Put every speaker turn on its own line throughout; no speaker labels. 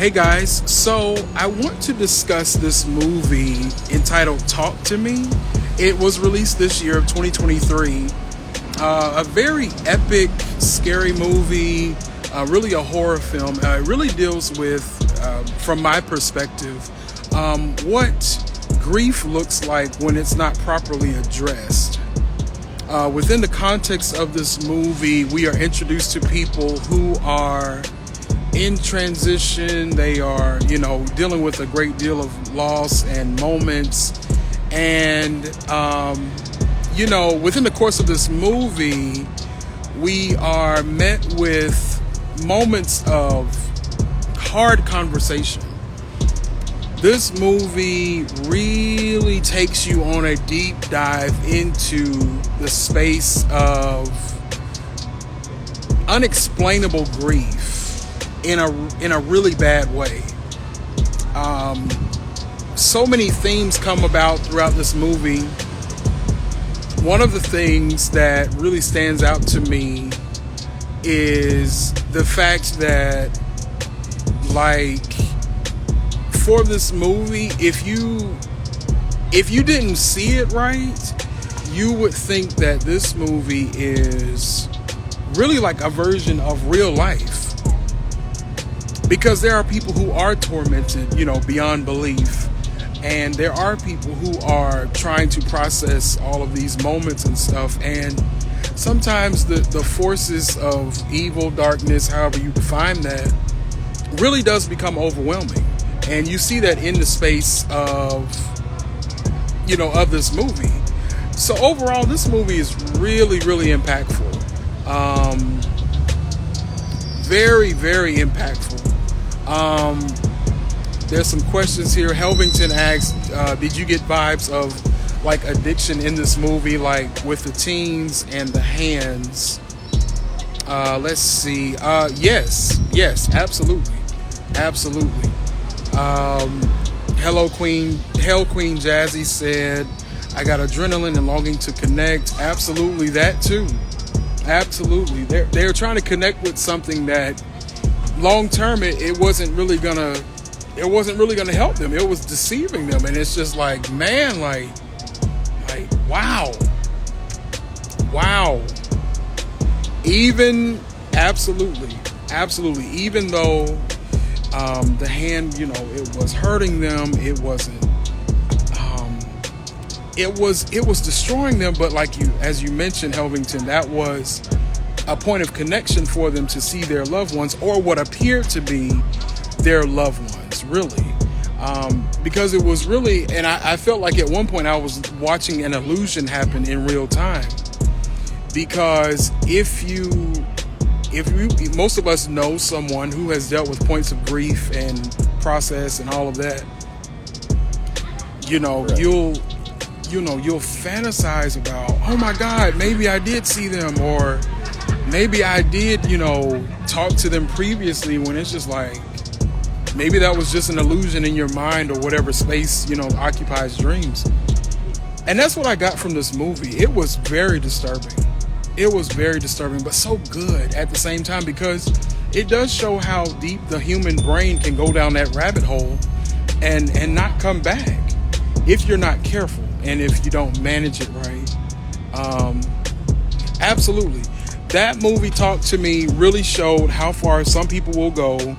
Hey guys, so I want to discuss this movie entitled Talk to Me. It was released this year of 2023. A very epic, scary movie, really a horror film. It really deals with, from my perspective, what grief looks like when it's not properly addressed. Within the context of this movie, we are introduced to people who are in transition. They are, dealing with a great deal of loss and moments. And, within the course of this movie, we are met with moments of hard conversation. This movie really takes you on a deep dive into the space of unexplainable grief in a really bad way. So many themes come about throughout this movie. One of the things that really stands out to me is the fact that, for this movie, if you didn't see it right, you would think that this movie is really like a version of real life. Because there are people who are tormented, beyond belief. And there are people who are trying to process all of these moments and stuff. And sometimes the forces of evil, darkness, however you define that, really does become overwhelming. And you see that in the space of this movie. So overall, this movie is really, really impactful. Very, very impactful. There's some questions here. Helvington asks, did you get vibes of like addiction in this movie, like with the teens and the hands? Let's see. Yes, absolutely. Hell Queen Jazzy said, I got adrenaline and longing to connect. Absolutely, that too. Absolutely. They're trying to connect with something that long term it wasn't really gonna help them. It was deceiving them. And it's just like, man, like wow. Even absolutely, even though the hand, it was hurting them, it wasn't it was destroying them, but as you mentioned, Helvington, that was a point of connection for them to see their loved ones, or what appeared to be their loved ones, really. Because it was really, and I felt like at one point I was watching an illusion happen in real time. Because if you most of us know someone who has dealt with points of grief and process and all of that, right. You'll fantasize about, oh my God, maybe I did see them, or maybe I did, talk to them previously, when it's just like, maybe that was just an illusion in your mind, or whatever space, occupies dreams. And that's what I got from this movie. It was very disturbing. But so good at the same time, because it does show how deep the human brain can go down that rabbit hole and not come back if you're not careful and if you don't manage it right. Absolutely. That movie, Talk to Me, really showed how far some people will go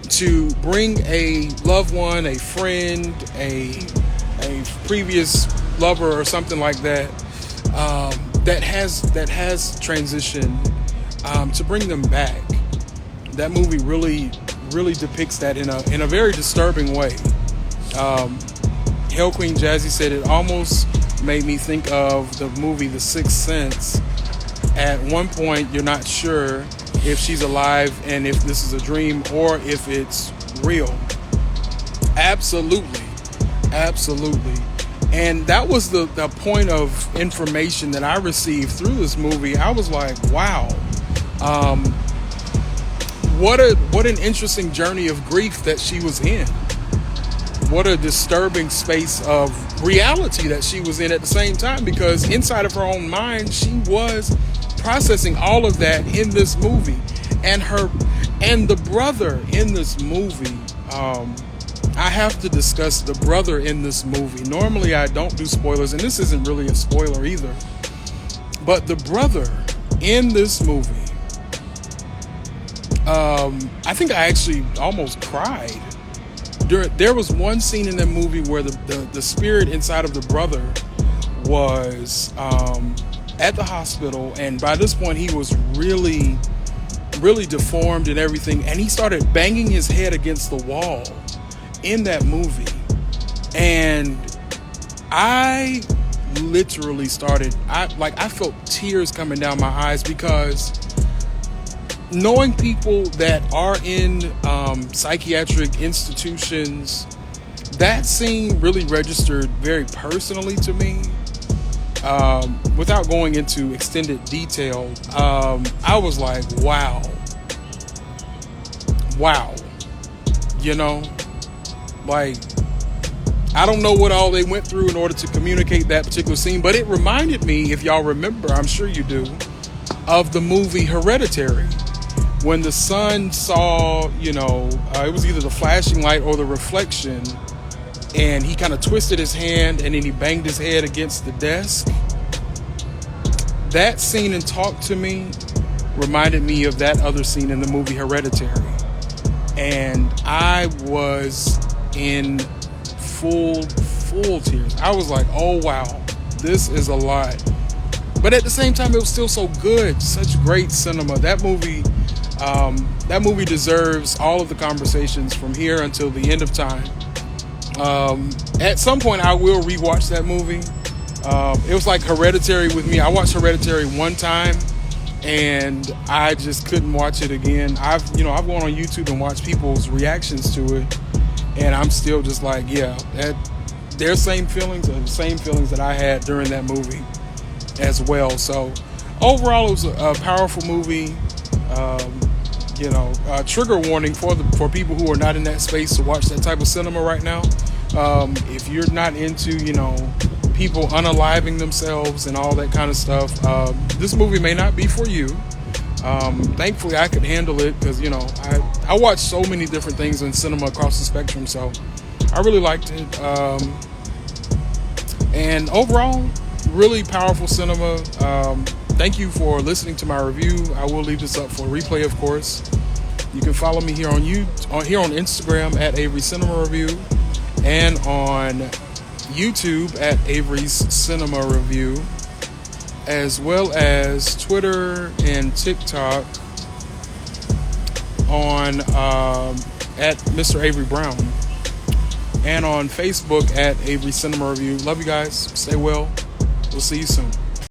to bring a loved one, a friend, a previous lover or something like that, that has transitioned, to bring them back. That movie really depicts that in a very disturbing way. Hell Queen Jazzy said it almost made me think of the movie The Sixth Sense. At one point, you're not sure if she's alive and if this is a dream or if it's real. Absolutely. And that was the point of information that I received through this movie. I was like, wow. What an interesting journey of grief that she was in. What a disturbing space of reality that she was in at the same time, because inside of her own mind, she was processing all of that in this movie. And And the brother in this movie, I have to discuss the brother in this movie. Normally I don't do spoilers, and this isn't really a spoiler either. But the brother in this movie, I think I actually almost cried. There was one scene in that movie where the spirit inside of the brother was at the hospital, and by this point he was really deformed and everything, and he started banging his head against the wall in that movie. And I literally I felt tears coming down my eyes, because knowing people that are in psychiatric institutions, that scene really registered very personally to me. Without going into extended detail, I was like, wow, you know, like, I don't know what all they went through in order to communicate that particular scene, but it reminded me, if y'all remember, I'm sure you do, of the movie Hereditary, when the son saw, it was either the flashing light or the reflection, and he kind of twisted his hand and then he banged his head against the desk. That scene in Talk to Me reminded me of that other scene in the movie Hereditary. And I was in full tears. I was like, oh wow, this is a lot. But at the same time, it was still so good. Such great cinema. That movie deserves all of the conversations from here until the end of time. At some point, I will rewatch that movie. It was like Hereditary with me. I watched Hereditary one time, and I just couldn't watch it again. I've gone on YouTube and watched people's reactions to it, and I'm still just like, yeah, their same feelings are the same feelings that I had during that movie as well. So overall, it was a powerful movie. Trigger warning for people who are not in that space to watch that type of cinema right now. If you're not into, people unaliving themselves and all that kind of stuff, this movie may not be for you. Thankfully, I could handle it because, I watch so many different things in cinema across the spectrum, so I really liked it. And overall, really powerful cinema. Thank you for listening to my review. I will leave this up for replay, of course. You can follow me here on Instagram at Avery Cinema Review, and on YouTube at Avery's Cinema Review, as well as Twitter and TikTok on at Mr. Avery Brown, and on Facebook at Avery Cinema Review. Love you guys. Stay well. We'll see you soon.